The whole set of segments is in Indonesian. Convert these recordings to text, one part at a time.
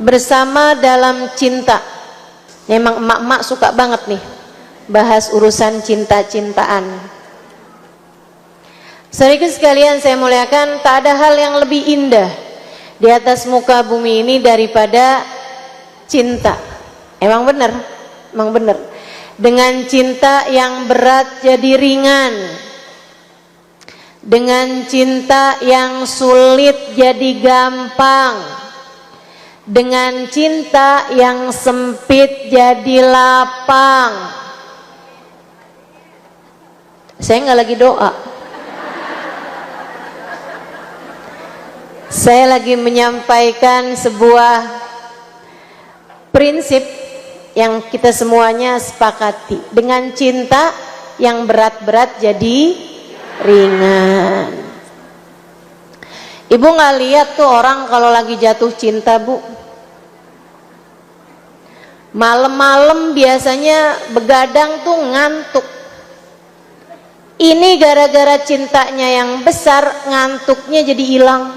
bersama dalam cinta. Memang emak-emak suka banget nih bahas urusan cinta-cintaan. Saudaraku sekalian saya muliakan, tak ada hal yang lebih indah di atas muka bumi ini daripada cinta. Emang benar, emang benar. Dengan cinta yang berat jadi ringan, dengan cinta yang sulit jadi gampang, dengan cinta yang sempit jadi lapang. Saya nggak lagi doa, saya lagi menyampaikan sebuah prinsip yang kita semuanya sepakati. Dengan cinta yang berat-berat jadi ringan. Ibu nggak lihat tuh orang kalau lagi jatuh cinta, Bu, malam-malam biasanya begadang tuh ngantuk. Ini gara-gara cintanya yang besar, ngantuknya jadi hilang.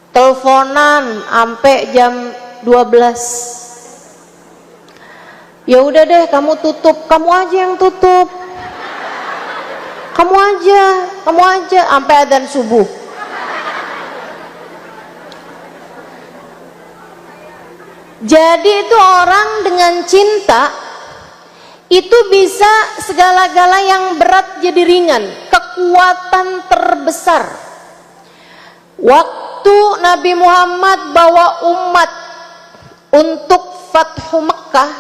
Teleponan sampai jam 12. Ya udah deh, kamu tutup, kamu aja yang tutup. Kamu aja sampai adzan subuh. Jadi itu orang dengan cinta itu bisa segala-gala yang berat jadi ringan, kekuatan terbesar. Waktu Nabi Muhammad bawa umat untuk Fathu Mekkah,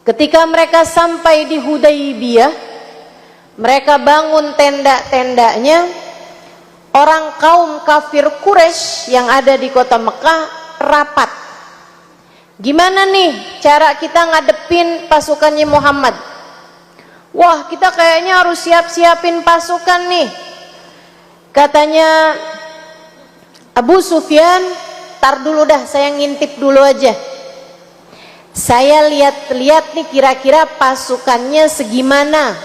ketika mereka sampai di Hudaybiyah, mereka bangun tenda-tendanya. Orang kaum kafir Quraisy yang ada di kota Mekah rapat. Gimana nih cara kita ngadepin pasukannya Muhammad? Wah, kita kayaknya harus siap-siapin pasukan nih. Katanya Abu Sufyan, tar dulu dah, saya ngintip dulu aja. Saya lihat-lihat nih kira-kira pasukannya segimana,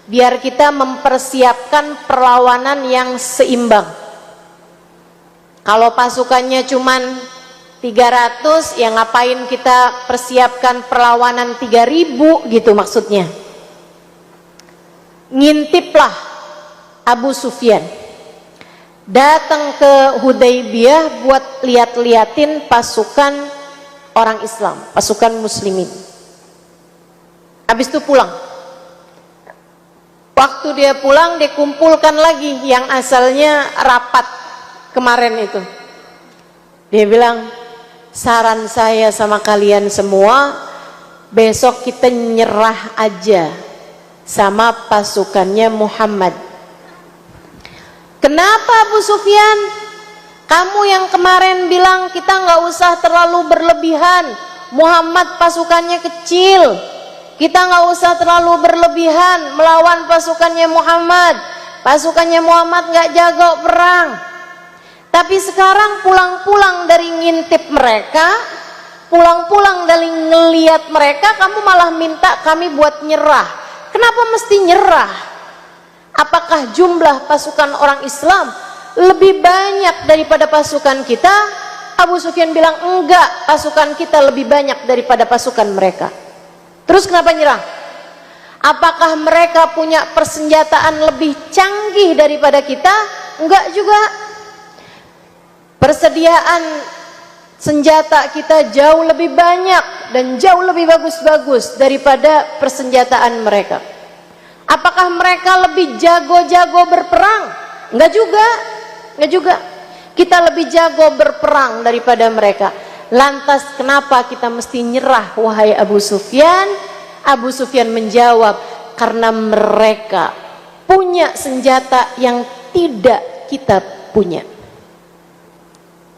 biar kita mempersiapkan perlawanan yang seimbang. Kalau pasukannya cuman 300, ya ngapain kita persiapkan perlawanan 3000 gitu maksudnya. Ngintiplah Abu Sufyan datang ke Hudaybiyah buat lihat-liatin pasukan orang Islam, pasukan muslimin. Habis itu pulang. Waktu dia pulang, dia kumpulkan lagi yang asalnya rapat kemarin itu. Dia bilang, saran saya sama kalian semua, besok kita nyerah aja sama pasukannya Muhammad. Kenapa Abu Sufyan? Kamu yang kemarin bilang kita nggak usah terlalu berlebihan, Muhammad pasukannya kecil, kita nggak usah terlalu berlebihan melawan pasukannya Muhammad. Pasukannya Muhammad nggak jago perang. Tapi sekarang pulang-pulang dari ngintip mereka, pulang-pulang dari ngeliat mereka, kamu malah minta kami buat nyerah. Kenapa mesti nyerah? Apakah jumlah pasukan orang Islam lebih banyak daripada pasukan kita? Abu Sufyan bilang enggak, pasukan kita lebih banyak daripada pasukan mereka. Terus kenapa nyerah? Apakah mereka punya persenjataan lebih canggih daripada kita? Enggak juga. Persediaan senjata kita jauh lebih banyak dan jauh lebih bagus-bagus daripada persenjataan mereka. Apakah mereka lebih jago-jago berperang? Enggak juga, enggak juga. Kita lebih jago berperang daripada mereka. Lantas kenapa kita mesti nyerah, wahai Abu Sufyan? Abu Sufyan menjawab, karena mereka punya senjata yang tidak kita punya.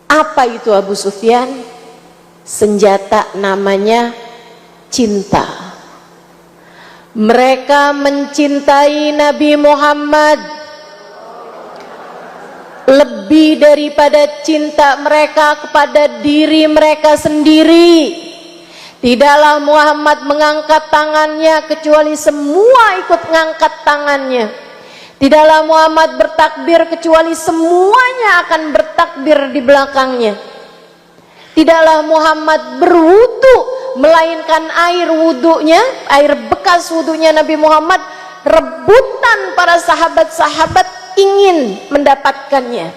Apa itu Abu Sufyan? Senjata namanya cinta. Mereka mencintai Nabi Muhammad lebih daripada cinta mereka kepada diri mereka sendiri. Tidaklah Muhammad mengangkat tangannya kecuali semua ikut mengangkat tangannya. Tidaklah Muhammad bertakbir kecuali semuanya akan bertakbir di belakangnya. Tidaklah Muhammad berwudu, melainkan air wudunya, air bekas wudunya Nabi Muhammad, rebutan para sahabat-sahabat ingin mendapatkannya.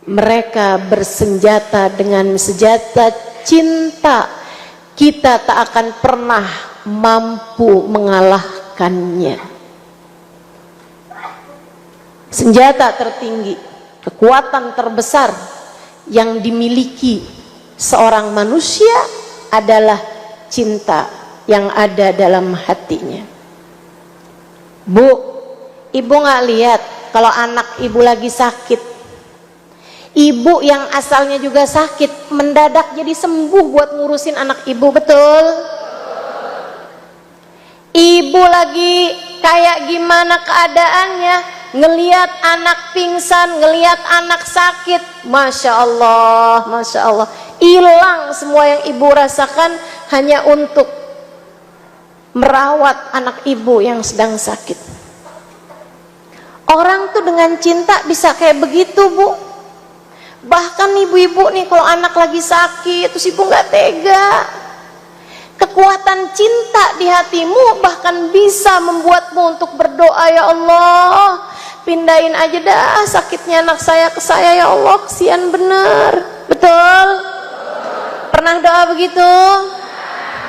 Mereka bersenjata dengan senjata cinta. Kita tak akan pernah mampu mengalahkannya. Senjata tertinggi, kekuatan terbesar yang dimiliki seorang manusia adalah cinta yang ada dalam hatinya. Bu, ibu nggak lihat kalau anak ibu lagi sakit, ibu yang asalnya juga sakit mendadak jadi sembuh buat ngurusin anak ibu, betul? Ibu lagi kayak gimana keadaannya, ngelihat anak pingsan, ngelihat anak sakit, Masya Allah, hilang semua yang ibu rasakan hanya untuk merawat anak ibu yang sedang sakit. Orang tuh dengan cinta bisa kayak begitu, Bu. Bahkan ibu-ibu nih kalau anak lagi sakit terus ibu nggak tega, kekuatan cinta di hatimu bahkan bisa membuatmu untuk berdoa, ya Allah, pindahin aja dah sakitnya anak saya ke saya, ya Allah, kesian bener. Betul? Pernah doa begitu?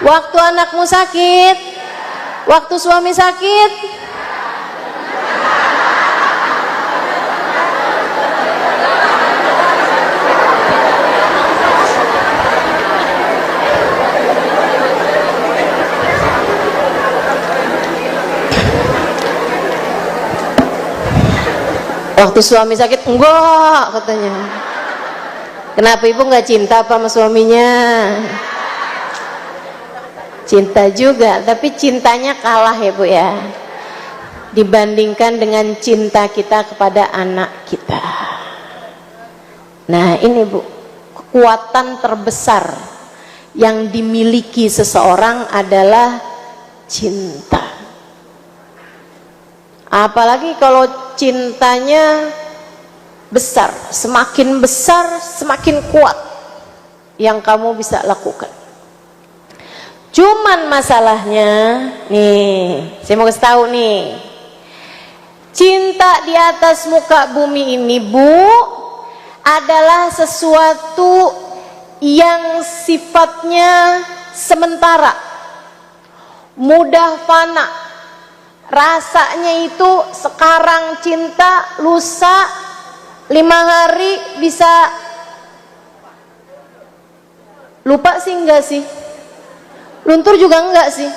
Waktu anakmu sakit? Waktu suami sakit? Waktu suami sakit enggak, katanya. Kenapa ibu nggak cinta apa sama suaminya? Cinta juga, tapi cintanya kalah ya Bu ya, dibandingkan dengan cinta kita kepada anak kita. Nah ini Bu, kekuatan terbesar yang dimiliki seseorang adalah cinta. Apalagi kalau cintanya besar, semakin kuat yang kamu bisa lakukan. Cuman masalahnya nih, saya mau kasih tahu nih, cinta di atas muka bumi ini Bu adalah sesuatu yang sifatnya sementara, mudah fana. Rasanya itu sekarang cinta, lusa 5 hari bisa lupa sih, enggak sih? Luntur juga enggak sih?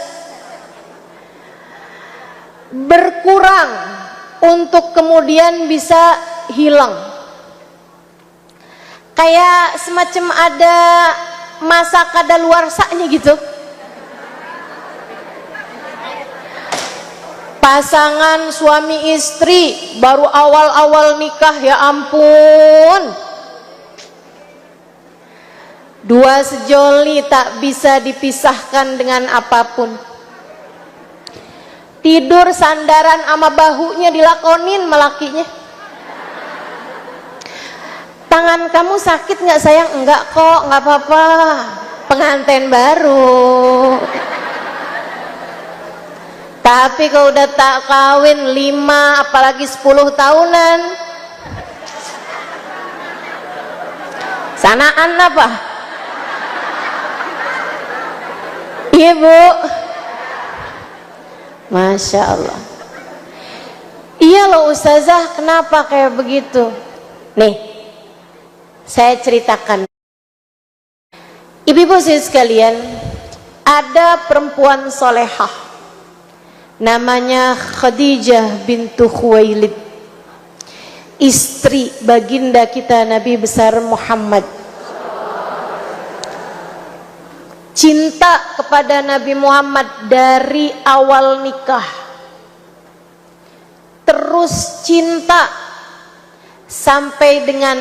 Berkurang untuk kemudian bisa hilang. Kayak semacam ada masa kadaluarsanya gitu. Pasangan suami istri baru awal-awal nikah, ya ampun, dua sejoli tak bisa dipisahkan dengan apapun. Tidur sandaran sama bahunya dilakonin melakinya. Tangan kamu sakit nggak sayang? Enggak kok, nggak apa-apa, pengantin baru. Tapi kalau udah tak kawin 5 apalagi 10 tahunan, sanaan apa? Iya Bu, Masya Allah. Iya loh Ustazah, kenapa kayak begitu? Nih, saya ceritakan. Ibu-ibu sekalian, ada perempuan solehah namanya Khadijah bintu Khuwailid, istri baginda kita Nabi besar Muhammad. Cinta kepada Nabi Muhammad dari awal nikah, terus cinta sampai dengan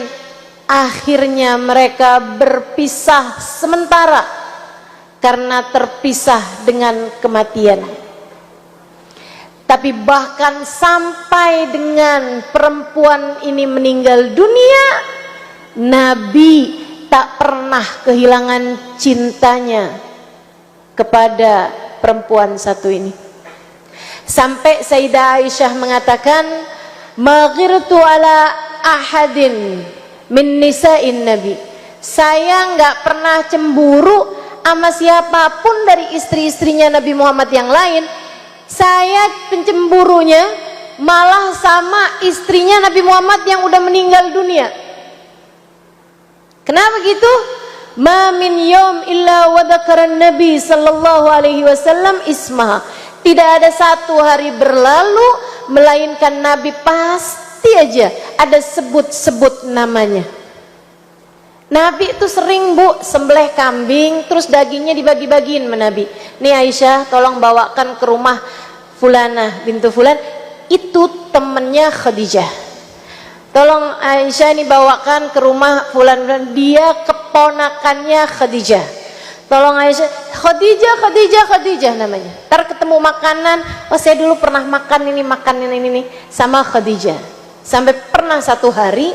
akhirnya mereka berpisah sementara karena terpisah dengan kematian. Tapi bahkan sampai dengan perempuan ini meninggal dunia, Nabi tak pernah kehilangan cintanya kepada perempuan satu ini. Sampai Sayyidah Aisyah mengatakan, "Maghirtu ala ahadin min nisa'in Nabi." Saya nggak pernah cemburu sama siapapun dari istri-istrinya Nabi Muhammad yang lain. Saya pencemburunya malah sama istrinya Nabi Muhammad yang udah meninggal dunia. Kenapa gitu? Ma min yawm illa wa dzakara Nabi sallallahu alaihi wasallam ismaha. Tidak ada satu hari berlalu melainkan Nabi pasti aja ada sebut-sebut namanya. Nabi itu sering sembelih kambing, terus dagingnya dibagi-bagiin sama Nabi. Nih Aisyah, tolong bawakan ke rumah Fulanah bintu Fulan, itu temennya Khadijah. Tolong Aisyah nih bawakan ke rumah Fulan, dia keponakannya Khadijah. Tolong Aisyah, Khadijah namanya. Ntar ketemu makanan, oh saya dulu pernah makan ini sama Khadijah. Sampai pernah satu hari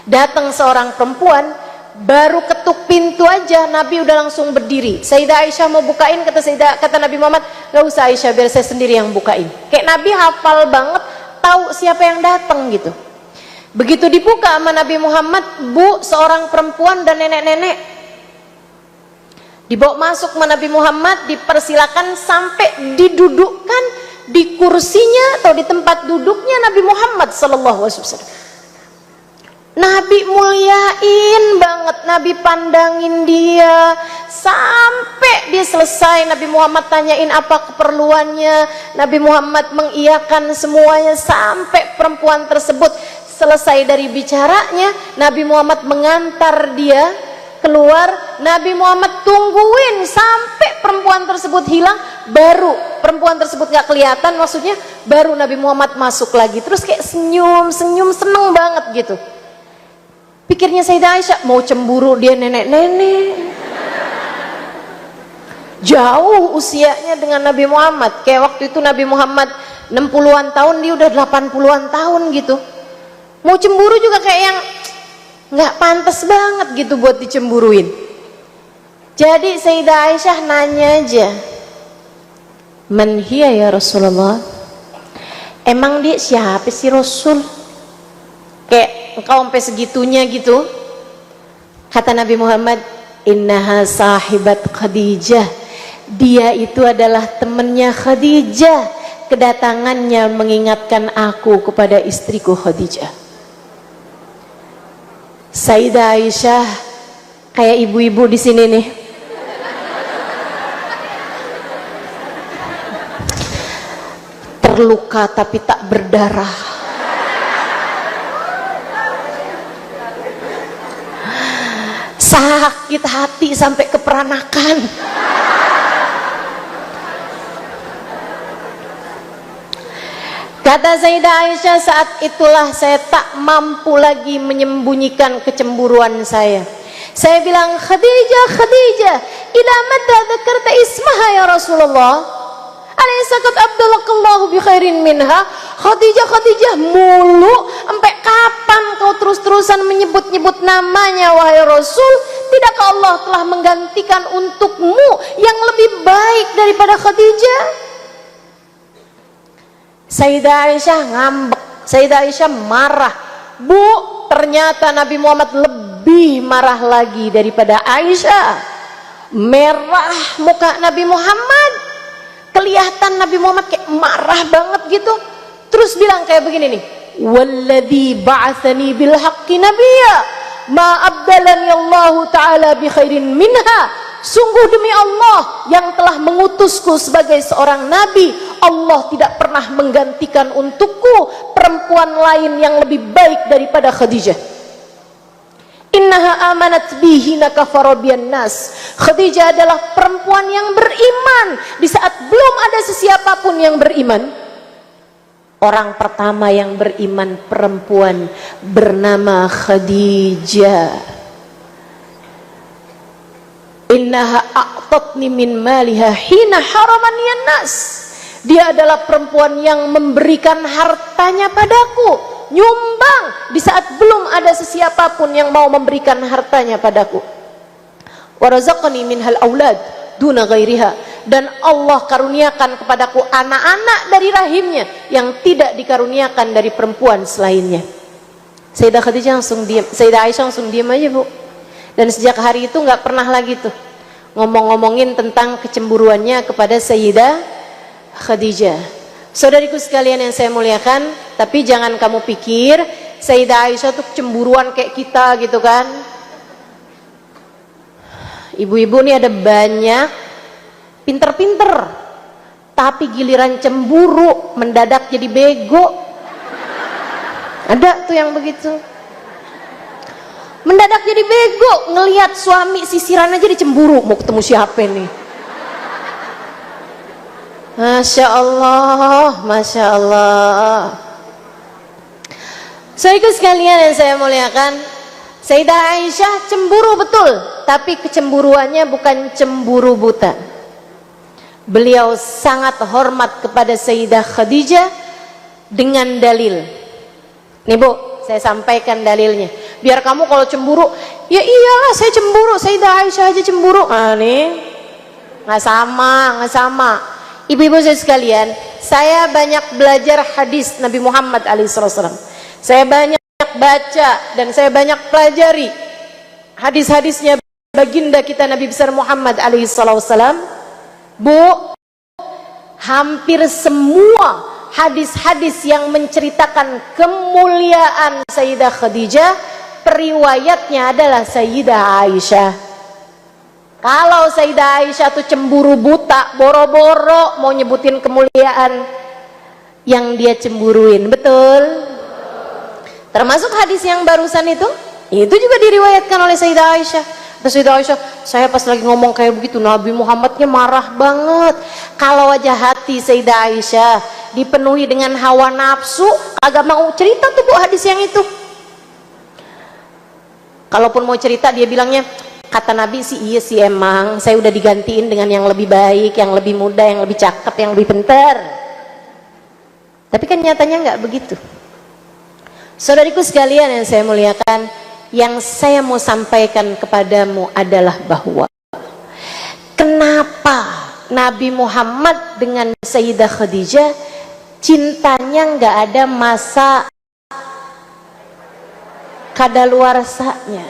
datang seorang perempuan, baru ketuk pintu aja Nabi udah langsung berdiri. Sayyidah Aisyah mau bukain, kata Nabi Muhammad, gak usah Aisyah, biar saya sendiri yang bukain. Kayak Nabi hafal banget, tahu siapa yang datang gitu. Begitu dibuka sama Nabi Muhammad, seorang perempuan dan nenek-nenek dibawa masuk sama Nabi Muhammad, dipersilakan sampai didudukkan di kursinya atau di tempat duduknya Nabi Muhammad sallallahu alaihi wasallam. Nabi muliain banget, Nabi pandangin dia sampai dia selesai. Nabi Muhammad tanyain apa keperluannya, Nabi Muhammad mengiyakan semuanya sampai perempuan tersebut selesai dari bicaranya. Nabi Muhammad mengantar dia keluar, Nabi Muhammad tungguin sampai perempuan tersebut hilang, baru perempuan tersebut gak kelihatan maksudnya, baru Nabi Muhammad masuk lagi. Terus kayak senyum seneng banget gitu. Pikirnya Sayyidah Aisyah, mau cemburu dia nenek-nenek, jauh usianya dengan Nabi Muhammad. Kayak waktu itu Nabi Muhammad 60-an tahun, dia udah 80-an tahun gitu. Mau cemburu juga kayak yang nggak pantas banget gitu buat dicemburuin. Jadi Sayyidah Aisyah nanya aja, "Man hiya ya Rasulullah?" Emang dia siapa sih Rasul? Kayak engkau sampai segitunya gitu. Kata Nabi Muhammad, "Innaha sahibat Khadijah." Dia itu adalah temannya Khadijah. Kedatangannya mengingatkan aku kepada istriku Khadijah. Sayyidah Aisyah kayak ibu-ibu di sini nih. Terluka tapi tak berdarah. Sakit hati sampai keperanakan. Kata Sayyidah Aisyah, saat itulah saya tak mampu lagi menyembunyikan kecemburuan saya. Saya bilang, Khadijah, ila mata dzakarta ismaha ya Rasulullah? Alaysa qad abdalakallahu bi khairin minha? Khadijah mulu, sampai kapan kau terus-terusan menyebut-nyebut namanya wahai Rasul? Tidakkah Allah telah menggantikan untukmu yang lebih baik daripada Khadijah? Sayyidah Aisyah ngambek, Sayyidah Aisyah marah. Ternyata Nabi Muhammad lebih marah lagi daripada Aisyah. Merah muka Nabi Muhammad, kelihatan Nabi Muhammad kayak marah banget gitu. Terus bilang kayak begini nih, "Walladzi ba'atsani bil haqqi nabiyya, ma abdalani Allah taala bi khairin minha." Sungguh demi Allah yang telah mengutusku sebagai seorang nabi, Allah tidak pernah menggantikan untukku perempuan lain yang lebih baik daripada Khadijah. Innaha amanat bihi nakafara biyan nas. Khadijah adalah perempuan yang beriman di saat belum ada sesiapapun yang beriman. Orang pertama yang beriman perempuan bernama Khadijah. Innaha a'tatni min maliha hina haramaniyan nas. Dia adalah perempuan yang memberikan hartanya padaku nyumbang di saat belum ada sesiapapun yang mau memberikan hartanya padaku. Warazaqani minhal aulad duna ghairiha, dan Allah karuniakan kepadaku anak-anak dari rahimnya yang tidak dikaruniakan dari perempuan selainnya. Sayyidah Khadijah langsung diam, Sayyidah Aisyah langsung diam aja, Bu. Dan sejak hari itu nggak pernah lagi tuh ngomong-ngomongin tentang kecemburuannya kepada Sayyidah Khadijah. Saudariku sekalian yang saya muliakan, tapi jangan kamu pikir Sayyidah Aisyah tuh cemburuan kayak kita gitu kan. Ibu-ibu nih ada banyak pinter-pinter, tapi giliran cemburu mendadak jadi bego. Ada tuh yang begitu, mendadak jadi bego, ngelihat suami sisiran aja dicemburu, mau ketemu siapa nih. Masya Allah, Masya Allah. Saudaraku sekalian yang saya muliakan, Sayyidah Aisyah cemburu betul, tapi kecemburuannya bukan cemburu buta. Beliau sangat hormat kepada Sayyidah Khadijah dengan dalil. Nih Bu, saya sampaikan dalilnya. Biar kamu kalau cemburu, ya iyalah saya cemburu, Sayyidah Aisyah aja cemburu. Ah nih, nggak sama. Ibu-ibu saya sekalian, saya banyak belajar hadis Nabi Muhammad SAW. Saya banyak baca dan saya banyak pelajari hadis-hadisnya baginda kita Nabi besar Muhammad SAW. Bu, hampir semua hadis-hadis yang menceritakan kemuliaan Sayyidah Khadijah, periwayatnya adalah Sayyidah Aisyah. Kalau Sayyidah Aisyah tuh cemburu buta, boro-boro mau nyebutin kemuliaan yang dia cemburuin, betul? Termasuk hadis yang barusan itu juga diriwayatkan oleh Sayyidah Aisyah. Sayyidah Aisyah, saya pas lagi ngomong kayak begitu, Nabi Muhammadnya marah banget. Kalau wajah hati Sayyidah Aisyah dipenuhi dengan hawa nafsu, agak mau cerita tuh Bu hadis yang itu. Kalaupun mau cerita dia bilangnya, kata Nabi sih iya sih emang, saya udah digantiin dengan yang lebih baik, yang lebih muda, yang lebih cakep, yang lebih pintar. Tapi kan nyatanya nggak begitu. Saudariku sekalian yang saya muliakan, yang saya mau sampaikan kepadamu adalah bahwa kenapa Nabi Muhammad dengan Sayyidah Khadijah cintanya nggak ada masa kadaluarsanya.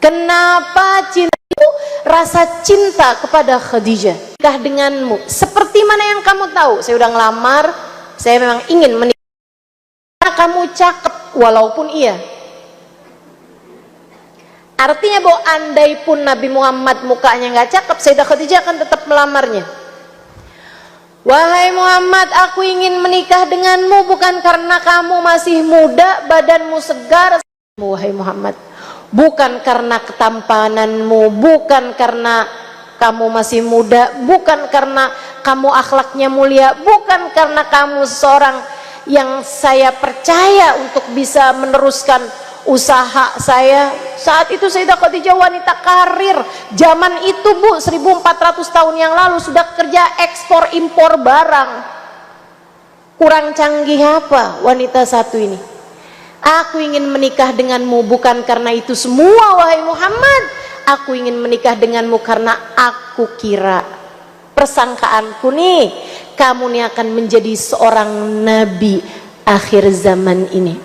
Kenapa cinta itu, rasa cinta kepada Khadijah, nikah denganmu, seperti mana yang kamu tahu, saya udah ngelamar, saya memang ingin menikah. Kamu cakep, walaupun iya. Artinya bahwa andai pun Nabi Muhammad mukanya nggak cakep, Sayyidah Khadijah akan tetap melamarnya. Wahai Muhammad, aku ingin menikah denganmu bukan karena kamu masih muda, badanmu segar. Wahai Muhammad, bukan karena ketampananmu, bukan karena kamu masih muda, bukan karena kamu akhlaknya mulia, bukan karena kamu seorang yang saya percaya untuk bisa meneruskan usaha saya. Saat itu Sayyidah Khadijah wanita karir. Zaman itu Bu, 1400 tahun yang lalu sudah kerja ekspor impor barang. Kurang canggih apa wanita satu ini? Aku ingin menikah denganmu bukan karena itu semua wahai Muhammad. Aku ingin menikah denganmu karena aku kira, persangkaanku nih, kamu nih akan menjadi seorang nabi akhir zaman ini.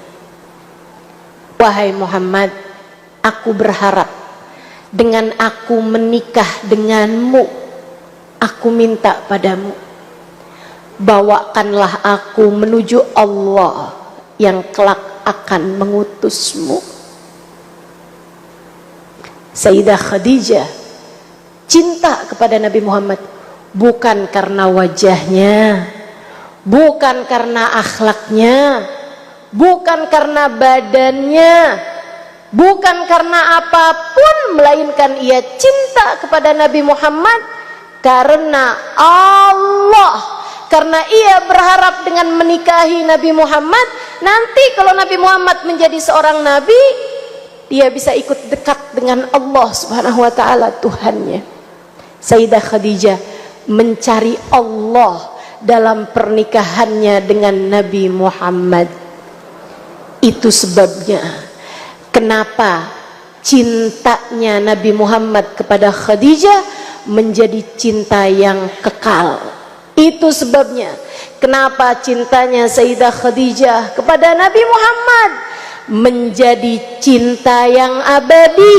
Wahai Muhammad, aku berharap dengan aku menikah denganmu, aku minta padamu, bawakanlah aku menuju Allah yang kelak akan mengutusmu. Sayyidah Khadijah cinta kepada Nabi Muhammad bukan karena wajahnya, bukan karena akhlaknya, bukan karena badannya, bukan karena apapun, melainkan ia cinta kepada Nabi Muhammad karena Allah, karena ia berharap dengan menikahi Nabi Muhammad, nanti kalau Nabi Muhammad menjadi seorang nabi, dia bisa ikut dekat dengan Allah Subhanahu wa taala, Tuhannya. Sayyidah Khadijah mencari Allah dalam pernikahannya dengan Nabi Muhammad. Itu sebabnya kenapa cintanya Nabi Muhammad kepada Khadijah menjadi cinta yang kekal. Itu sebabnya kenapa cintanya Sayyidah Khadijah kepada Nabi Muhammad menjadi cinta yang abadi,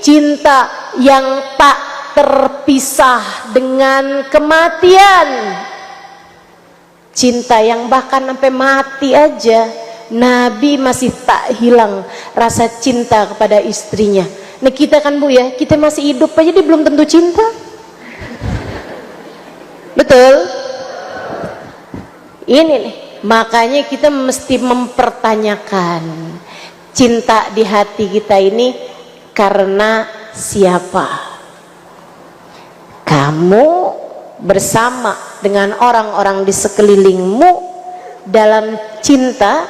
cinta yang tak terpisah dengan kematian, cinta yang bahkan sampai mati aja Nabi masih tak hilang rasa cinta kepada istrinya. Nah kita kan Bu ya, kita masih hidup aja dia belum tentu cinta. Betul? Ini nih, makanya kita mesti mempertanyakan cinta di hati kita ini karena siapa? Kamu bersama dengan orang-orang di sekelilingmu dalam cinta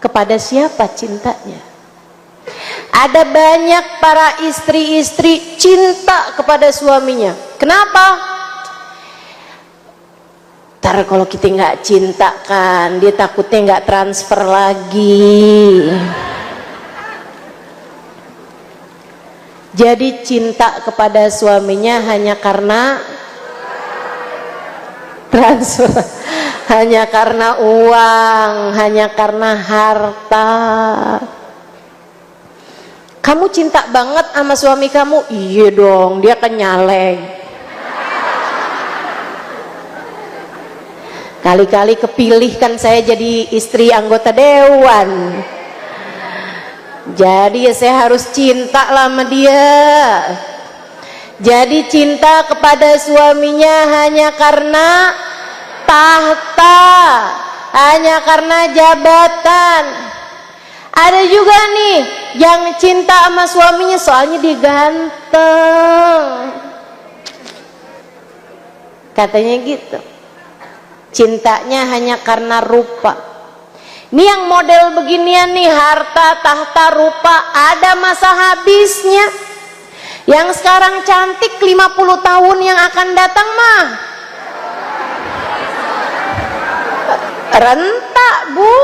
kepada siapa cintanya? Ada banyak para istri-istri cinta kepada suaminya. Kenapa? Ntar kalau kita nggak cinta kan, dia takutnya nggak transfer lagi. Jadi cinta kepada suaminya hanya karena transfer, hanya karena uang, hanya karena harta. Kamu cinta banget sama suami kamu? Iya dong, dia kan nyalek. Kali-kali kepilih kan saya jadi istri anggota dewan. Jadi ya saya harus cinta lah sama dia. Jadi cinta kepada suaminya hanya karena tahta, hanya karena jabatan. Ada juga nih yang cinta sama suaminya soalnya dia ganteng, katanya gitu. Cintanya hanya karena rupa. Ini yang model beginian nih, harta, tahta, rupa, ada masa habisnya. Yang sekarang cantik 50 tahun yang akan datang mah rentak Bu.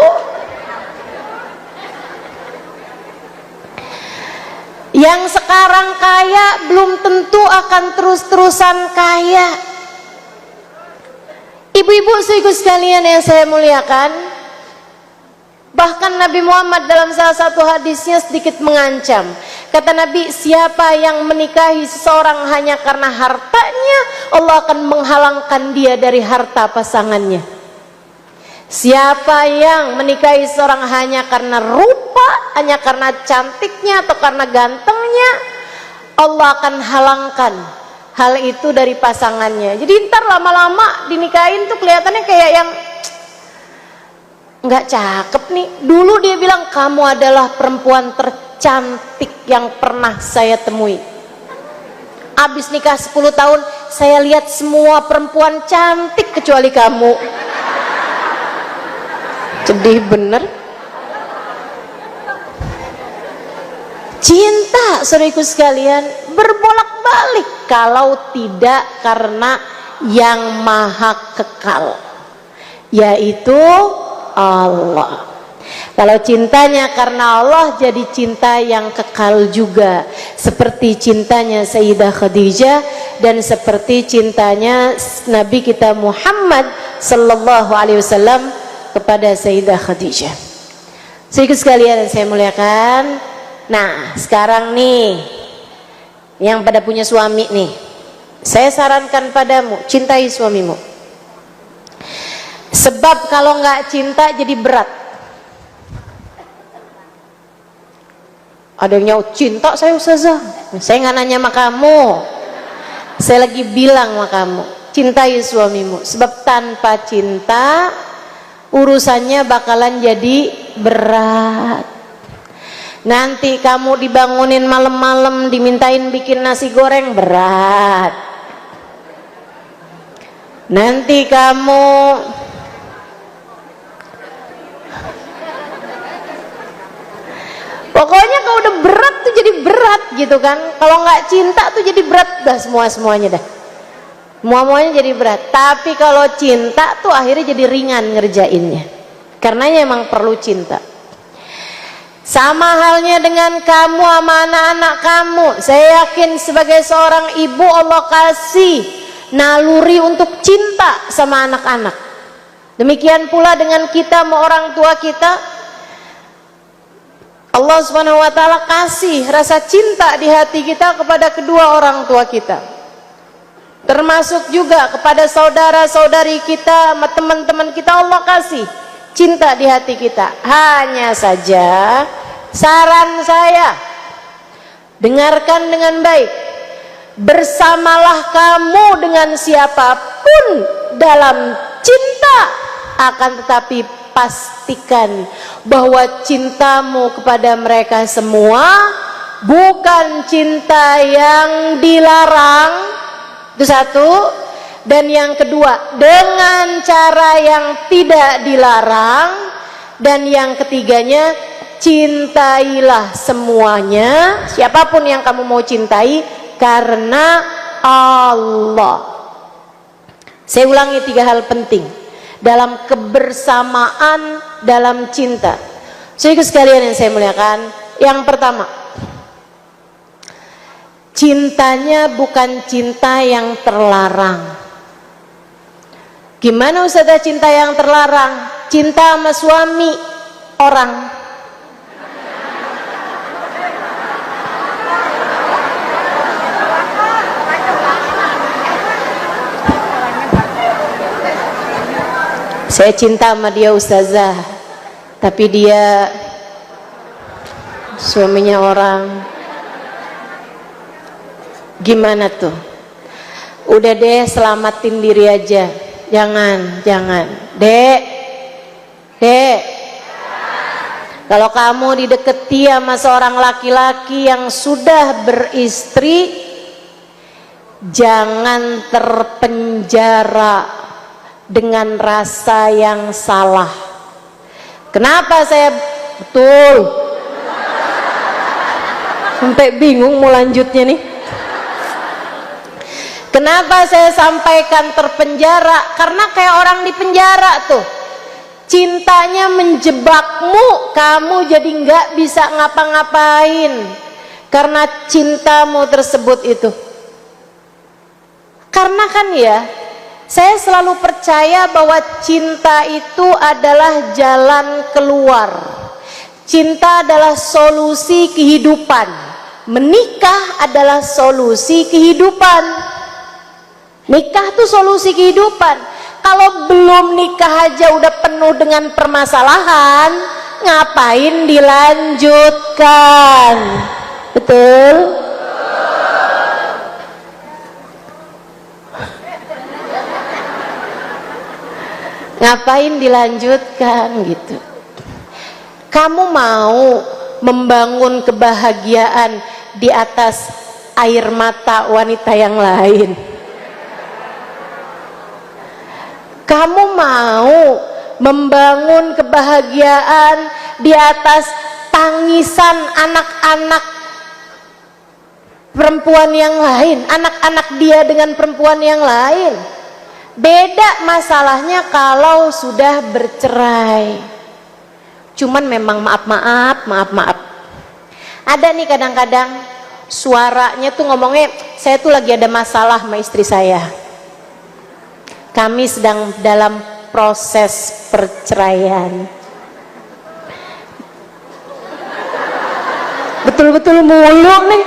Yang sekarang kaya belum tentu akan terus-terusan kaya. Ibu-ibu saudaraku sekalian yang saya muliakan, bahkan Nabi Muhammad dalam salah satu hadisnya sedikit mengancam. Kata Nabi, siapa yang menikahi seseorang hanya karena hartanya, Allah akan menghalangkan dia dari harta pasangannya. Siapa yang menikahi seseorang hanya karena rupa, hanya karena cantiknya atau karena gantengnya, Allah akan halangkan hal itu dari pasangannya. Jadi ntar lama-lama dinikahin tuh kelihatannya kayak yang nggak cakep nih. Dulu dia bilang kamu adalah perempuan tercantik yang pernah saya temui. Abis nikah 10 tahun saya lihat semua perempuan cantik kecuali kamu. Sedih bener. Cinta saudaraku sekalian berbolak-balik kalau tidak karena yang maha kekal, yaitu Allah. Kalau cintanya karena Allah jadi cinta yang kekal juga, seperti cintanya Sayyidah Khadijah dan seperti cintanya Nabi kita Muhammad sallallahu alaihi wasallam kepada Sayyidah Khadijah. Saudaraku sekalian yang saya muliakan, nah sekarang nih yang pada punya suami nih, saya sarankan padamu, cintai suamimu. Sebab kalau nggak cinta jadi berat. Ada yang nyaut, cinta saya Ustazah. Saya nggak nanya sama kamu, saya lagi bilang sama kamu, cintai suamimu. Sebab tanpa cinta urusannya bakalan jadi berat. Nanti kamu dibangunin malam-malam dimintain bikin nasi goreng, berat. Nanti kamu pokoknya kalau udah berat tuh jadi berat gitu kan. Kalau nggak cinta tuh jadi berat dah semuanya dah. Muanya jadi berat. Tapi kalau cinta tuh akhirnya jadi ringan ngerjainnya, karenanya emang perlu cinta. Sama halnya dengan kamu sama anak-anak kamu. Saya yakin sebagai seorang ibu Allah kasih naluri untuk cinta sama anak-anak. Demikian pula dengan kita sama orang tua kita. Allah Subhanahu wa taala kasih rasa cinta di hati kita kepada kedua orang tua kita. Termasuk juga kepada saudara-saudari kita, teman-teman kita, Allah kasih cinta di hati kita. Hanya saja saran saya, dengarkan dengan baik. Bersamalah kamu dengan siapapun dalam cinta, akan tetapi pastikan bahwa cintamu kepada mereka semua bukan cinta yang dilarang. Itu satu. Dan yang kedua, dengan cara yang tidak dilarang. Dan yang ketiganya, cintailah semuanya, siapapun yang kamu mau cintai, karena Allah. Saya ulangi 3 hal penting dalam kebersamaan dalam cinta. Saudara sekalian yang saya muliakan, yang pertama, cintanya bukan cinta yang terlarang. Gimana Ustazah cinta yang terlarang? Cinta sama suami orang. Saya cinta sama dia Ustazah, tapi dia suaminya orang. Gimana tuh? Udah deh, selamatin diri aja. Jangan Dek, kalau kamu dideketi sama seorang laki-laki yang sudah beristri, jangan terpenjara dengan rasa yang salah. Kenapa saya betul? Sampai bingung mau lanjutnya nih. Kenapa saya sampaikan terpenjara? Karena kayak orang di penjara tuh, cintanya menjebakmu, kamu jadi nggak bisa ngapa-ngapain karena cintamu tersebut itu. Karena kan ya, saya selalu percaya bahwa cinta itu adalah jalan keluar. Cinta adalah solusi kehidupan. Menikah adalah solusi kehidupan. Nikah tuh solusi kehidupan. Kalau belum nikah aja udah penuh dengan permasalahan, ngapain dilanjutkan? Betul? Ngapain dilanjutkan gitu? Kamu mau membangun kebahagiaan di atas air mata wanita yang lain? Kamu mau membangun kebahagiaan di atas tangisan anak-anak perempuan yang lain, anak-anak dia dengan perempuan yang lain? Beda masalahnya kalau sudah bercerai. Cuman memang maaf. Ada nih kadang-kadang suaranya tuh ngomongnya, saya tuh lagi ada masalah sama istri saya. Kami sedang dalam proses perceraian. Betul-betul mulu nih.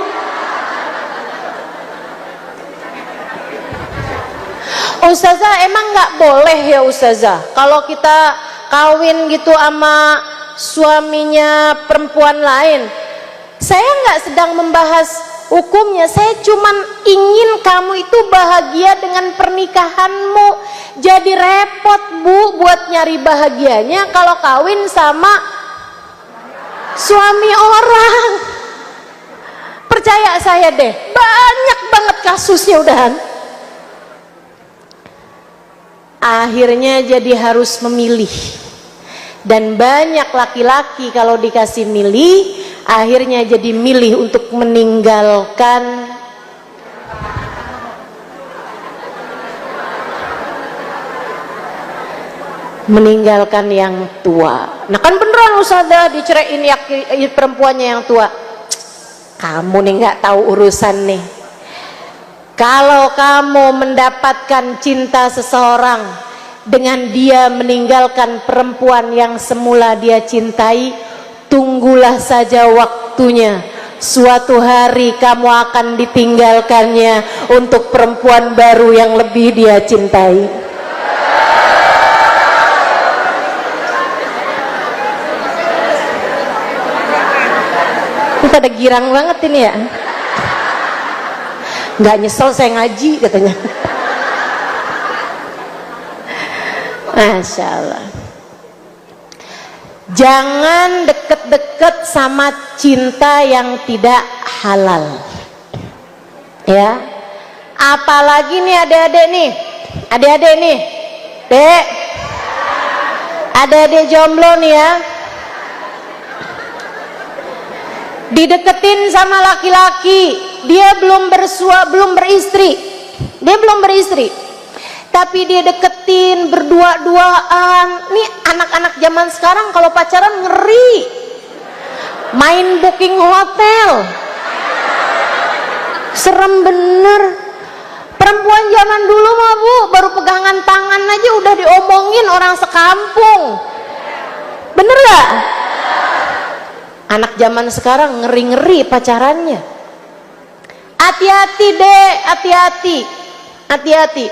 Ustazah, emang nggak boleh ya Ustazah kalau kita kawin gitu sama suaminya perempuan lain? Saya nggak sedang membahas hukumnya, saya cuman ingin kamu itu bahagia dengan pernikahanmu. Jadi repot Bu buat nyari bahagianya kalau kawin sama suami orang. Percaya saya deh, banyak banget kasusnya udahan. Akhirnya jadi harus memilih. Dan banyak laki-laki kalau dikasih milih, akhirnya jadi milih untuk meninggalkan meninggalkan yang tua. Nah kan beneran Ustazah diceraiin perempuannya yang tua. Kamu nih nggak tahu urusan nih. Kalau kamu mendapatkan cinta seseorang dengan dia meninggalkan perempuan yang semula dia cintai, tunggulah saja waktunya. Suatu hari kamu akan ditinggalkannya untuk perempuan baru yang lebih dia cintai. Ini pada girang banget ini ya. Nggak nyesel saya ngaji katanya. Masya Allah. Jangan deket-deket sama cinta yang tidak halal, ya. Apalagi nih adik-adik nih, dek, adik-adik jomblo nih ya, dideketin sama laki-laki, dia belum beristri, tapi dia deketin berdua-duaan. Nih anak-anak zaman sekarang kalau pacaran ngeri, main booking hotel, serem bener. Perempuan zaman dulu mah bu, baru pegangan tangan aja udah diomongin orang sekampung, bener gak? Anak zaman sekarang ngeri-ngeri pacarannya. Hati-hati deh, hati-hati.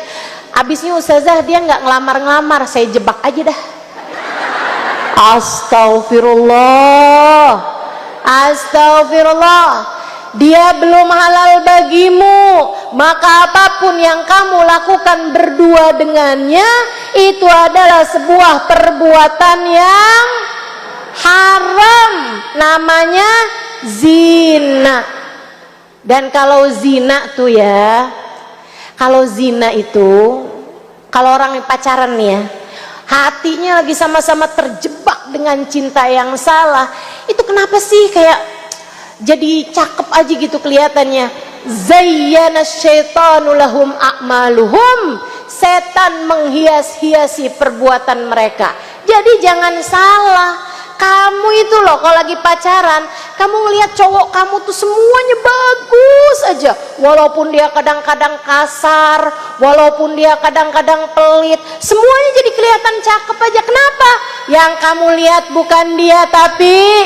Abisnya Ustazah dia nggak ngelamar-ngelamar, saya jebak aja dah. Astagfirullah. Dia belum halal bagimu, maka apapun yang kamu lakukan berdua dengannya itu adalah sebuah perbuatan yang haram, namanya zina. Dan kalau zina tuh ya, kalau zina itu, kalau orang yang pacaran nih ya, hatinya lagi sama-sama terjebak dengan cinta yang salah, itu kenapa sih kayak jadi cakep aja gitu kelihatannya. Zayyana syaitanu lahum a'maluhum, setan menghias-hiasi perbuatan mereka. Jadi jangan salah, kamu itu loh kalau lagi pacaran, kamu ngelihat cowok kamu tuh semuanya bagus aja, walaupun dia kadang-kadang kasar, walaupun dia kadang-kadang pelit, semuanya jadi kelihatan cakep aja. Kenapa? Yang kamu lihat bukan dia, tapi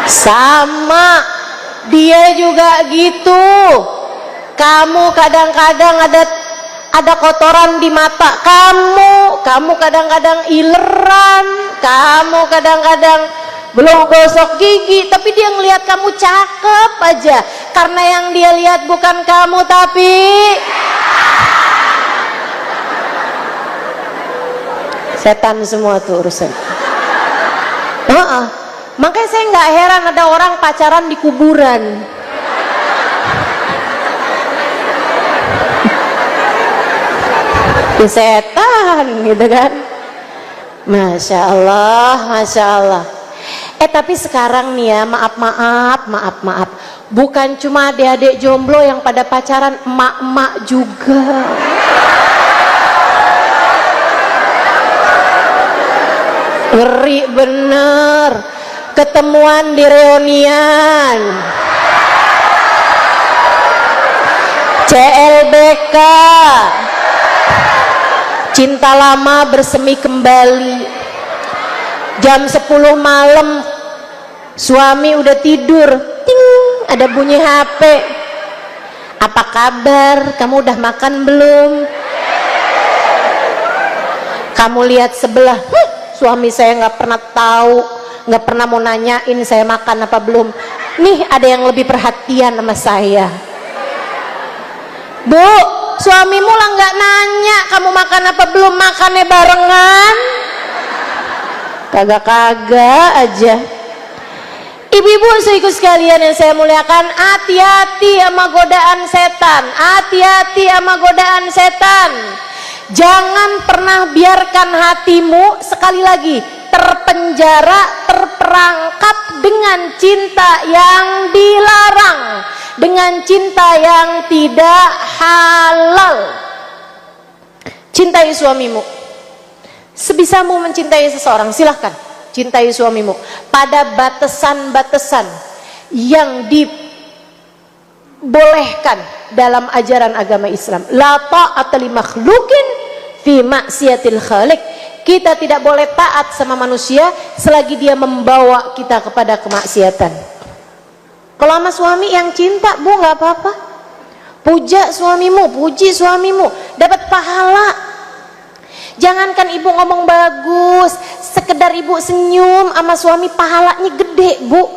sama dia juga gitu. Kamu kadang-kadang ada kotoran di mata kamu kadang-kadang ileran, kamu kadang-kadang belum gosok gigi, tapi dia ngelihat kamu cakep aja. Karena yang dia lihat bukan kamu, tapi setan semua tuh urusan. Makanya saya nggak heran ada orang pacaran di kuburan. Setan gitu kan. Masya Allah. Tapi sekarang nih ya, maaf, bukan cuma adik-adik jomblo yang pada pacaran, emak-emak juga. Ngeri bener. Ketemuan di reunian, CLBK, cinta lama bersemi kembali. Jam 10 malam suami udah tidur, ting, ada bunyi HP. Apa kabar? Kamu udah makan belum? Kamu lihat sebelah, suami saya nggak pernah tahu, nggak pernah mau nanyain saya makan apa belum. Nih ada yang lebih perhatian sama saya. Bu, suamimu lah nggak nanya kamu makan apa belum, makannya barengan. Kagak-kagak aja. Ibu-ibu seiku sekalian yang saya muliakan, hati-hati sama godaan setan, hati-hati sama godaan setan. Jangan pernah biarkan hatimu sekali lagi terpenjara, terperangkap dengan cinta yang dilarang. dengan cinta yang tidak halal. Cintai suamimu. Sebisamu mencintai seseorang, silahkan cintai suamimu pada batasan-batasan yang dibolehkan dalam ajaran agama Islam. La ta'ata li makhluqin fi maksiatil khaliq. Kita tidak boleh taat sama manusia selagi dia membawa kita kepada kemaksiatan. Kalau sama suami yang cinta, Bu, nggak apa-apa. Puja suamimu, puji suamimu, dapat pahala. Jangankan ibu ngomong bagus, sekedar ibu senyum sama suami pahalanya gede, Bu.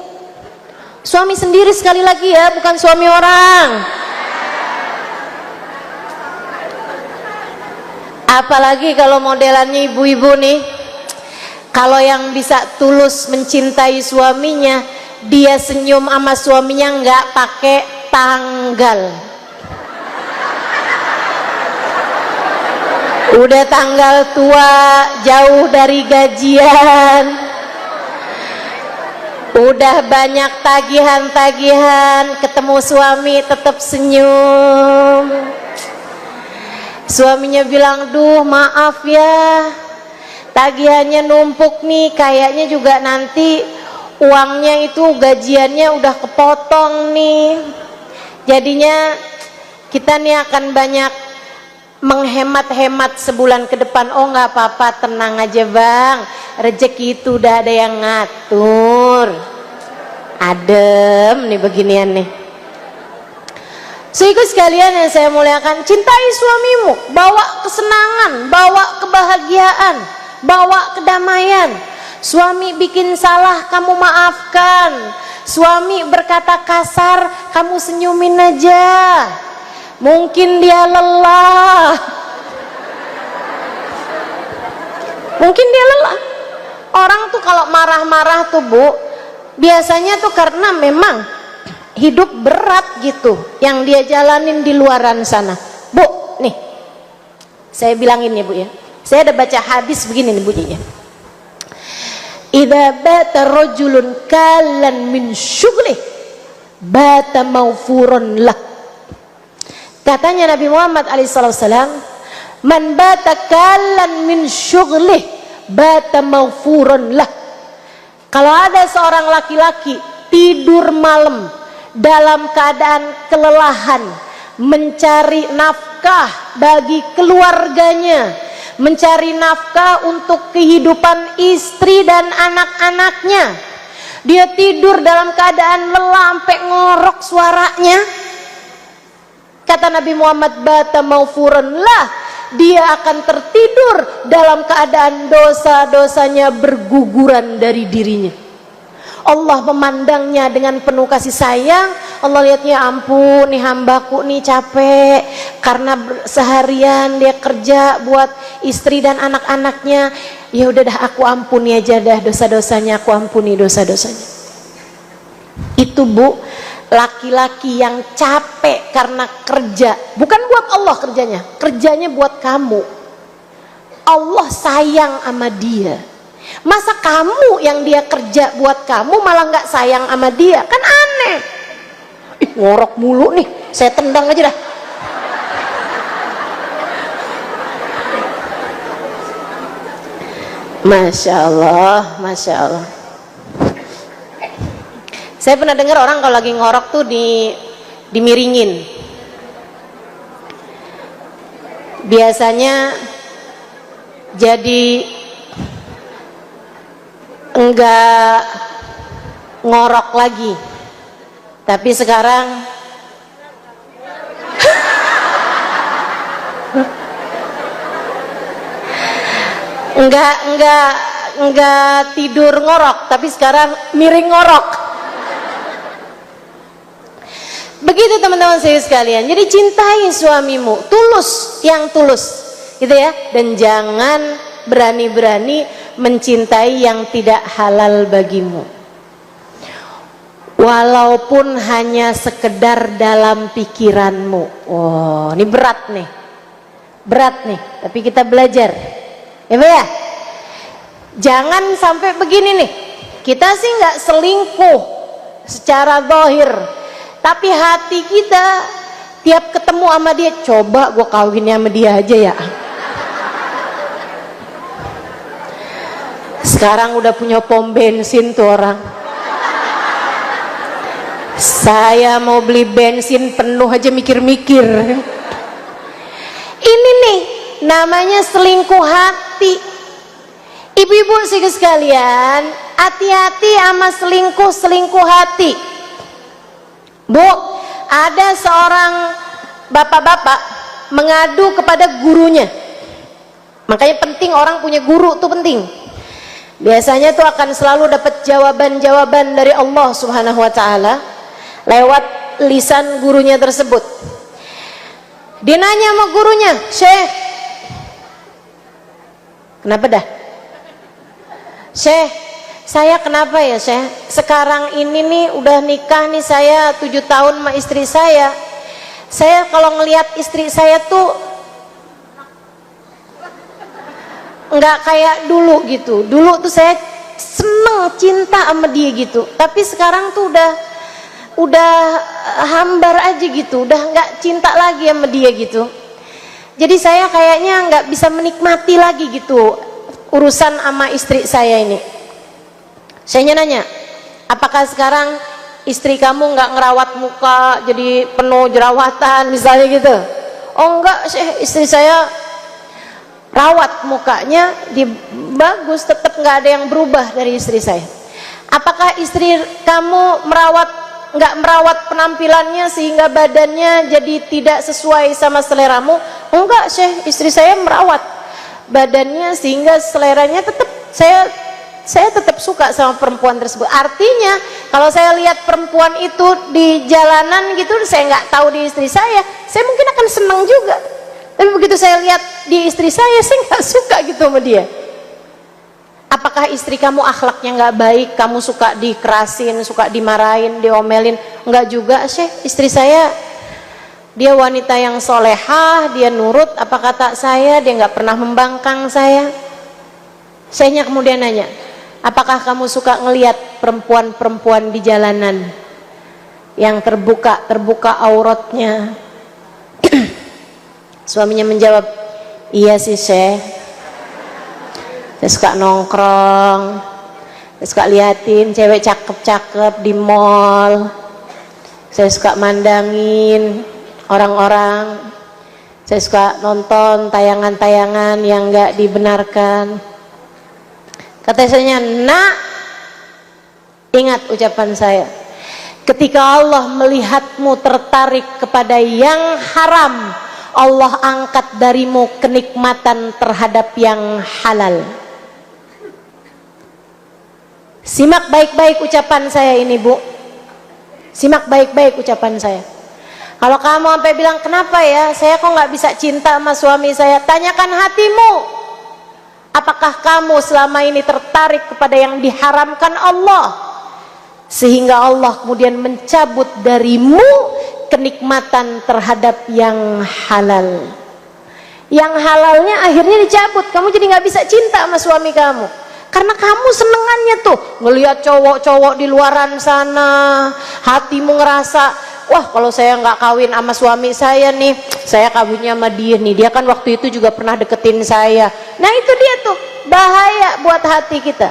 Suami sendiri sekali lagi ya, bukan suami orang. Apalagi kalau modelannya ibu-ibu nih, kalau yang bisa tulus mencintai suaminya, dia senyum sama suaminya nggak pakai tanggal. Udah tanggal tua, jauh dari gajian, udah banyak tagihan-tagihan, ketemu suami tetap senyum. Suaminya bilang, duh maaf ya, tagihannya numpuk nih, kayaknya juga nanti uangnya itu gajiannya udah kepotong nih, jadinya kita nih akan banyak menghemat-hemat sebulan ke depan. Oh nggak apa-apa, tenang aja bang, rezeki itu udah ada yang ngatur. Adem nih beginian nih. Sehingga sekalian yang saya muliakan, cintai suamimu, bawa kesenangan, bawa kebahagiaan, bawa kedamaian. Suami bikin salah, kamu maafkan. Suami berkata kasar, kamu senyumin aja. Mungkin dia lelah, mungkin dia lelah. Orang tuh kalau marah-marah tuh Bu, biasanya tuh karena memang hidup berat gitu yang dia jalanin di luaran sana. Bu, nih saya bilangin ya Bu ya, saya ada baca hadis begini nih bunyinya. Idza bata rajulun kalan min syughlih bata mawfurun lah. Katanya Nabi Muhammad alaihissalam, man bata kalan min syughlih bata mawfurun lah. Kalau ada seorang laki-laki tidur malam dalam keadaan kelelahan, mencari nafkah bagi keluarganya, mencari nafkah untuk kehidupan istri dan anak-anaknya, dia tidur dalam keadaan lelah sampai ngorok suaranya, kata Nabi Muhammad, bata maufuran lah, dia akan tertidur dalam keadaan dosa-dosanya berguguran dari dirinya. Allah memandangnya dengan penuh kasih sayang. Allah lihatnya, ampun nih hambaku nih capek karena seharian dia kerja buat istri dan anak-anaknya. Ya udah dah, aku ampuni aja dah dosa-dosanya, aku ampuni dosa-dosanya. Itu Bu, laki-laki yang capek karena kerja, bukan buat Allah kerjanya, kerjanya buat kamu. Allah sayang sama dia. Masa kamu yang dia kerja buat kamu malah nggak sayang sama dia? Kan aneh. Ih, ngorok mulu nih, saya tendang aja dah. Masya Allah, Masya Allah. Saya pernah dengar orang kalau lagi ngorok tuh dimiringin. Biasanya jadi enggak ngorok lagi, tapi sekarang enggak tidur ngorok, tapi sekarang miring ngorok. Begitu teman-teman saya sekalian. Jadi cintai suamimu, tulus, yang tulus gitu ya, dan jangan berani-berani mencintai yang tidak halal bagimu, walaupun hanya sekedar dalam pikiranmu. Oh, ini berat nih, tapi kita belajar ya Pak ya. Jangan sampai begini nih, kita sih nggak selingkuh secara zahir, Tapi hati kita tiap ketemu sama dia, coba gue kawinnya sama dia aja ya. Sekarang udah punya pom bensin tuh orang. Saya mau beli bensin penuh aja mikir-mikir. Ini nih namanya selingkuh hati. Ibu-ibu sekalian, hati-hati sama selingkuh hati. Bu, ada seorang bapak-bapak mengadu kepada gurunya. Makanya penting orang punya guru tuh penting. Biasanya tuh akan selalu dapat jawaban-jawaban dari Allah Subhanahu wa taala lewat lisan gurunya tersebut. Dia nanya sama gurunya, "Syekh, kenapa dah? Syekh, saya kenapa ya Syekh? Sekarang ini nih udah nikah nih saya 7 tahun sama istri saya. Saya kalau ngelihat istri saya tuh nggak kayak dulu gitu. Dulu tuh saya seneng cinta sama dia gitu. Tapi sekarang tuh udah hambar aja gitu. Udah nggak cinta lagi sama dia gitu. Jadi saya kayaknya nggak bisa menikmati lagi gitu urusan sama istri saya ini." Saya nanya, "Apakah sekarang istri kamu nggak ngerawat muka jadi penuh jerawatan misalnya gitu?" "Oh enggak, istri saya rawat mukanya, bagus, tetap nggak ada yang berubah dari istri saya." "Apakah istri kamu nggak merawat penampilannya sehingga badannya jadi tidak sesuai sama seleramu?" "Enggak, Syekh, istri saya merawat badannya sehingga seleranya tetap saya tetap suka sama perempuan tersebut." Artinya kalau saya lihat perempuan itu di jalanan gitu, saya nggak tahu di istri saya mungkin akan senang juga. Tapi begitu saya lihat di istri saya nggak suka gitu sama dia. "Apakah istri kamu akhlaknya nggak baik, kamu suka dikerasin, suka dimarahin, diomelin?" "Enggak juga, Syekh, istri saya dia wanita yang solehah, dia nurut apa kata saya, dia nggak pernah membangkang saya." Saya kemudian nanya, "Apakah kamu suka ngelihat perempuan-perempuan di jalanan yang terbuka auratnya?" Suaminya menjawab, "Iya sih Syekh, saya suka nongkrong, saya suka liatin cewek cakep-cakep di mall, saya suka mandangin orang-orang, saya suka nonton tayangan-tayangan yang gak dibenarkan." Kata saya, "Nak, ingat ucapan saya, ketika Allah melihatmu tertarik kepada yang haram, Allah angkat darimu kenikmatan terhadap yang halal." Simak baik-baik ucapan saya ini, Bu. Simak baik-baik ucapan saya. Kalau kamu sampai bilang, "Kenapa ya saya kok nggak bisa cinta sama suami saya?" Tanyakan hatimu. Apakah kamu selama ini tertarik kepada yang diharamkan Allah, sehingga Allah kemudian mencabut darimu kenikmatan terhadap yang halal? Yang halalnya akhirnya dicabut, kamu jadi nggak bisa cinta sama suami kamu karena kamu senengannya tuh ngelihat cowok-cowok di luaran sana. Hatimu ngerasa, "Wah, kalau saya nggak kawin sama suami saya nih, saya kawinnya sama dia nih, dia kan waktu itu juga pernah deketin saya." Nah itu dia tuh bahaya buat hati kita.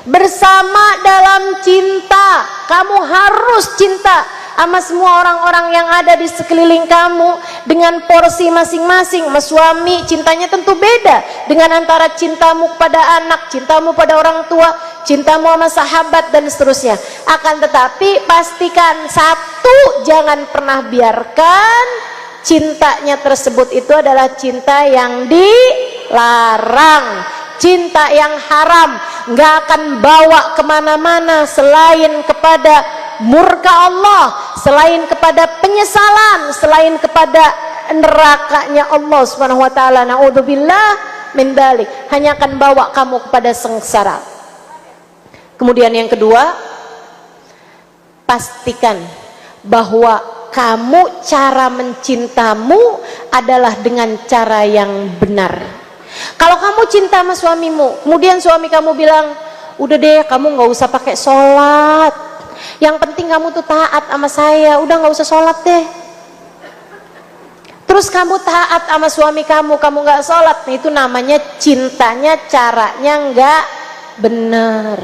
Bersama dalam cinta, kamu harus cinta sama semua orang-orang yang ada di sekeliling kamu dengan porsi masing-masing. Sama suami cintanya tentu beda dengan antara cintamu pada anak, cintamu pada orang tua, cintamu sama sahabat dan seterusnya. Akan tetapi pastikan satu, jangan pernah biarkan cintanya tersebut itu adalah cinta yang dilarang, cinta yang haram, nggak akan bawa kemana-mana selain kepada murka Allah, selain kepada penyesalan, selain kepada nerakanya Allah Subhanahu wa taala. Naudzubillah min dzalik. Hanya akan bawa kamu kepada sengsara. Kemudian yang kedua, pastikan bahwa kamu cara mencintamu adalah dengan cara yang benar. Kalau kamu cinta sama suamimu, kemudian suami kamu bilang, "Udah deh, kamu nggak usah pakai sholat, Yang penting kamu tuh taat sama saya, udah nggak usah sholat deh. Terus kamu taat sama suami kamu nggak sholat, nah itu namanya cintanya caranya nggak benar.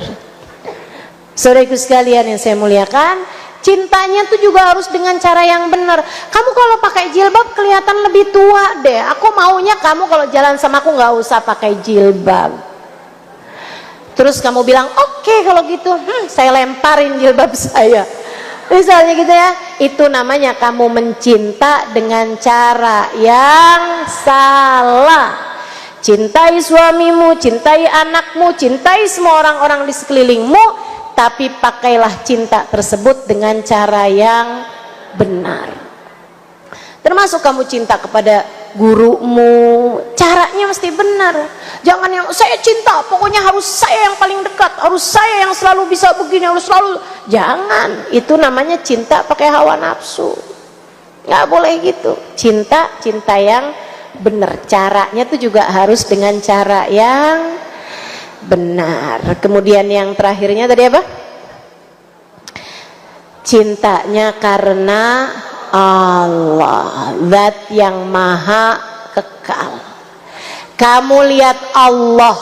Saudaraku sekalian yang saya muliakan, cintanya tuh juga harus dengan cara yang benar. Kamu kalau pakai jilbab kelihatan lebih tua deh. Aku maunya kamu kalau jalan sama aku nggak usah pakai jilbab. Terus kamu bilang, oke kalau gitu, saya lemparin jilbab saya. Misalnya gitu ya, itu namanya kamu mencinta dengan cara yang salah. Cintai suamimu, cintai anakmu, cintai semua orang-orang di sekelilingmu, tapi pakailah cinta tersebut dengan cara yang benar. Termasuk kamu cinta kepada gurumu, caranya mesti benar. Jangan yang saya cinta, pokoknya harus saya yang paling dekat, harus saya yang selalu bisa begini, harus selalu. Jangan, itu namanya cinta pakai hawa nafsu. Nggak boleh gitu. Cinta yang benar. Caranya tuh juga harus dengan cara yang benar. Kemudian yang terakhirnya tadi apa? Cintanya karena Allah, zat yang maha kekal. Kamu lihat Allah,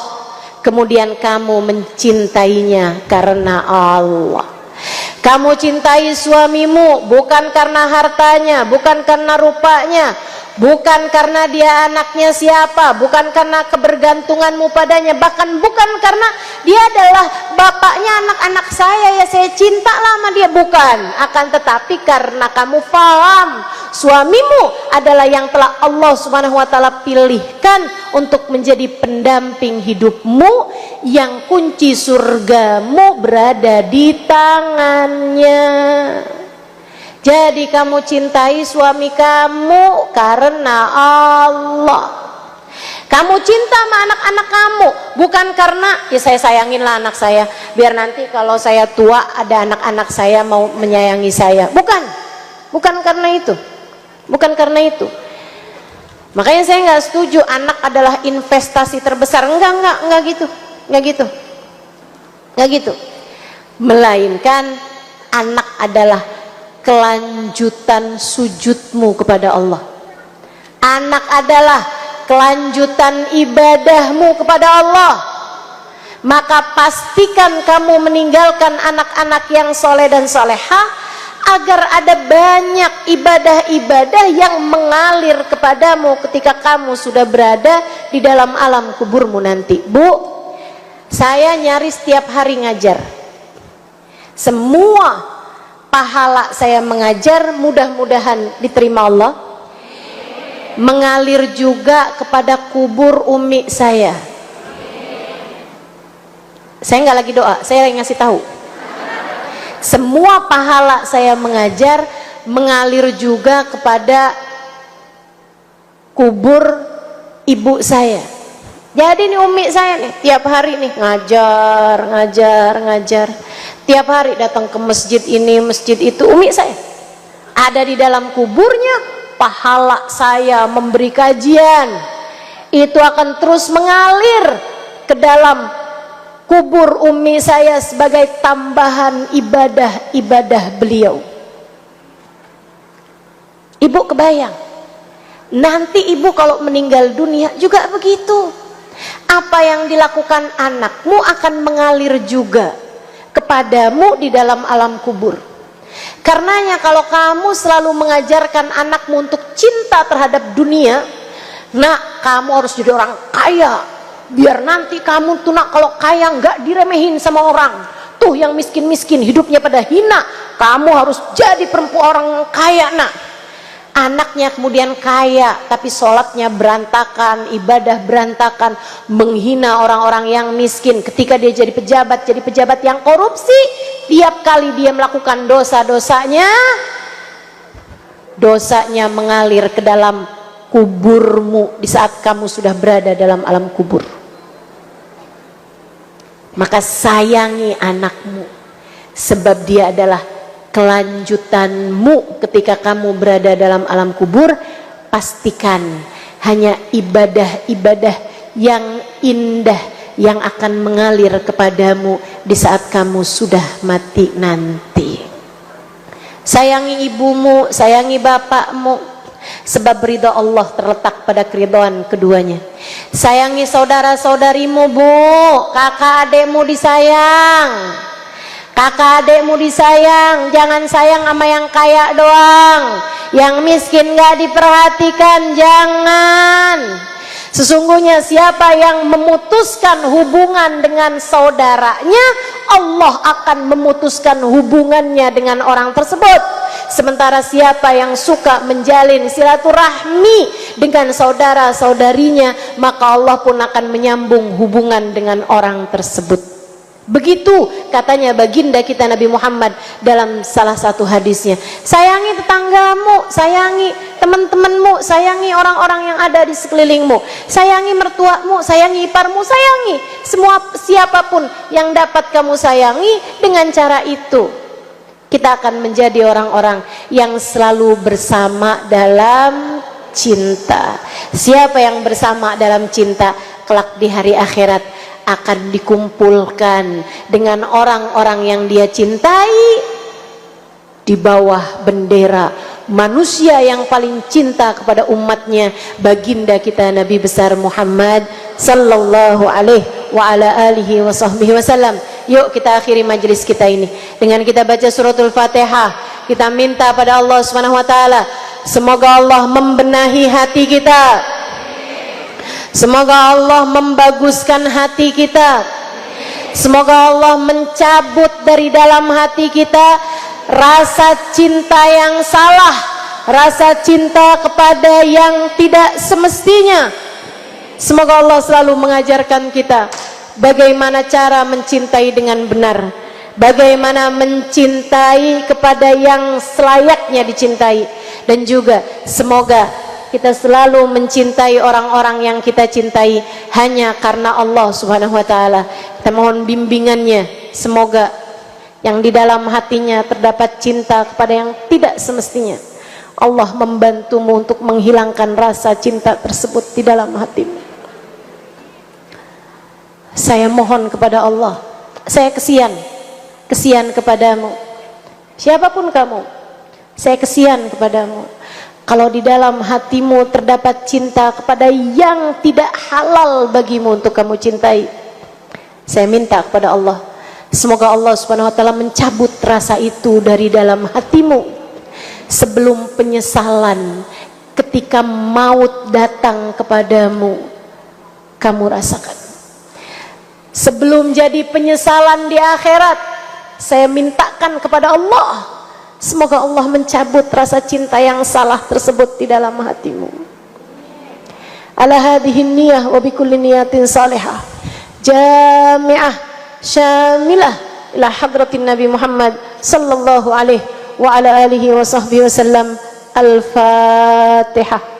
kemudian kamu mencintainya karena Allah. Kamu cintai suamimu bukan karena hartanya, bukan karena rupanya, bukan karena dia anaknya siapa, bukan karena kebergantunganmu padanya, bahkan bukan karena dia adalah bapaknya anak-anak saya, ya saya cinta lah sama dia, bukan. Akan tetapi karena kamu paham suamimu adalah yang telah Allah Subhanahu wa taala pilihkan untuk menjadi pendamping hidupmu, yang kunci surgamu berada di tangannya. Jadi kamu cintai suami kamu karena Allah. Kamu cinta sama anak-anak kamu bukan karena ya saya sayangin lah anak saya, biar nanti kalau saya tua ada anak-anak saya mau menyayangi saya. Bukan karena itu. Bukan karena itu. Makanya saya nggak setuju anak adalah investasi terbesar. Enggak gitu. Enggak gitu. Melainkan anak adalah kelanjutan sujudmu kepada Allah. Anak adalah kelanjutan ibadahmu kepada Allah. Maka pastikan kamu meninggalkan anak-anak yang soleh dan solehah, agar ada banyak ibadah-ibadah yang mengalir kepadamu ketika kamu sudah berada di dalam alam kuburmu nanti. Bu, saya nyaris setiap hari ngajar. Semua pahala saya mengajar mudah-mudahan diterima Allah, mengalir juga kepada kubur umi saya. Saya nggak lagi doa, saya lagi ngasih tahu. Semua pahala saya mengajar mengalir juga kepada kubur ibu saya. Jadi nih umi saya nih tiap hari nih ngajar. Tiap hari datang ke masjid ini, masjid itu. Umi saya ada di dalam kuburnya, pahala saya memberi kajian itu akan terus mengalir ke dalam kubur umi saya sebagai tambahan ibadah beliau. Ibu kebayang nanti ibu kalau meninggal dunia juga begitu. Apa yang dilakukan anakmu akan mengalir juga kepadamu di dalam alam kubur. Karenanya kalau kamu selalu mengajarkan anakmu untuk cinta terhadap dunia, nak kamu harus jadi orang kaya, biar nanti kamu tuh nak kalau kaya nggak diremehin sama orang. Tuh yang miskin-miskin hidupnya pada hina, kamu harus jadi perempuan orang kaya nak. Anaknya kemudian kaya tapi sholatnya berantakan, ibadah berantakan, menghina orang-orang yang miskin. Ketika dia jadi pejabat yang korupsi, tiap kali dia melakukan dosanya mengalir ke dalam kuburmu di saat kamu sudah berada dalam alam kubur. Maka sayangi anakmu, sebab dia adalah kelanjutanmu ketika kamu berada dalam alam kubur. Pastikan hanya ibadah-ibadah yang indah yang akan mengalir kepadamu di saat kamu sudah mati nanti. Sayangi ibumu, sayangi bapakmu, sebab ridha Allah terletak pada keridhaan keduanya. Sayangi saudara-saudarimu, Bu, kakak adekmu disayang. Kakak adekmu disayang, jangan sayang sama yang kaya doang. Yang miskin gak diperhatikan, jangan. Sesungguhnya siapa yang memutuskan hubungan dengan saudaranya, Allah akan memutuskan hubungannya dengan orang tersebut. Sementara siapa yang suka menjalin silaturahmi dengan saudara-saudarinya, maka Allah pun akan menyambung hubungan dengan orang tersebut. Begitu katanya baginda kita Nabi Muhammad dalam salah satu hadisnya. Sayangi tetanggamu, sayangi teman-temanmu, sayangi orang-orang yang ada di sekelilingmu, sayangi mertuamu, sayangi iparmu, sayangi semua siapapun yang dapat kamu sayangi. Dengan cara itu kita akan menjadi orang-orang yang selalu bersama dalam cinta. Siapa yang bersama dalam cinta, kelak di hari akhirat akan dikumpulkan dengan orang-orang yang dia cintai di bawah bendera manusia yang paling cinta kepada umatnya, baginda kita Nabi besar Muhammad sallallahu alaihi wa ala alihi wa sahbihi wasallam. Yuk kita akhiri majelis kita ini dengan kita baca suratul Fatihah. Kita minta pada Allah Subhanahu wa taala, semoga Allah membenahi hati kita, semoga Allah membaguskan hati kita, semoga Allah mencabut dari dalam hati kita rasa cinta yang salah, rasa cinta kepada yang tidak semestinya. Semoga Allah selalu mengajarkan kita bagaimana cara mencintai dengan benar, bagaimana mencintai kepada yang selayaknya dicintai, dan juga semoga kita selalu mencintai orang-orang yang kita cintai hanya karena Allah Subhanahu wa taala. Kita mohon bimbingannya, semoga yang di dalam hatinya terdapat cinta kepada yang tidak semestinya, Allah membantumu untuk menghilangkan rasa cinta tersebut di dalam hatimu. Saya mohon kepada Allah, saya kesian kepadamu, siapapun kamu, saya kesian kepadamu. Kalau di dalam hatimu terdapat cinta kepada yang tidak halal bagimu untuk kamu cintai, saya minta kepada Allah, semoga Allah Subhanahu wa taala mencabut rasa itu dari dalam hatimu sebelum penyesalan ketika maut datang kepadamu kamu rasakan. Sebelum jadi penyesalan di akhirat, saya mintakan kepada Allah, semoga Allah mencabut rasa cinta yang salah tersebut di dalam hatimu. Ala hadhihi niyah wa bikulli niyatin salihah jami'ah syamilah ila hadratin Nabi Muhammad sallallahu alaihi wa ala alihi wa sahbihi wasallam. Al-Fatihah.